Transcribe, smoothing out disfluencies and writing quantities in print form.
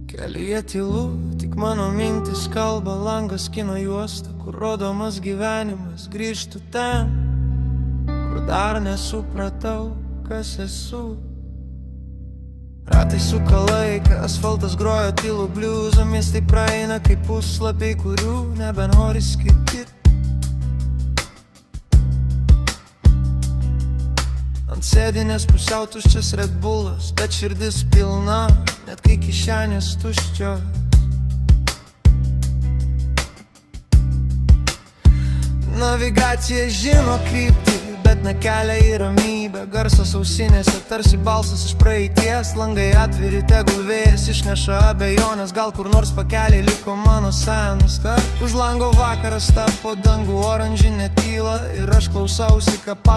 Kelyje tylu, tik mano mintis kalba, langas kino juosta, kur rodomas gyvenimas. Grįžtu ten, kur dar nesupratau, kas esu. Ratai suka laiką, asfaltas groja tylų bliuzą, miestai praeina kaip puslapiai, kurių nebenori skaityti. Ant sėdinės pusiau tuščias Red Bullas, bet širdis pilna, net kai kišenės tuščios. Navigacija žino kryptį, bet nekelia į ramybę. Garsas ausinėse, tarsi balsas iš praeities. Langai atviri, tegul vėjas išneša abejonės. Gal kur nors pakeliai liko mano senas kar. Už lango vakaras tapo dangų oranžinė tyla, ir aš klausausi, ką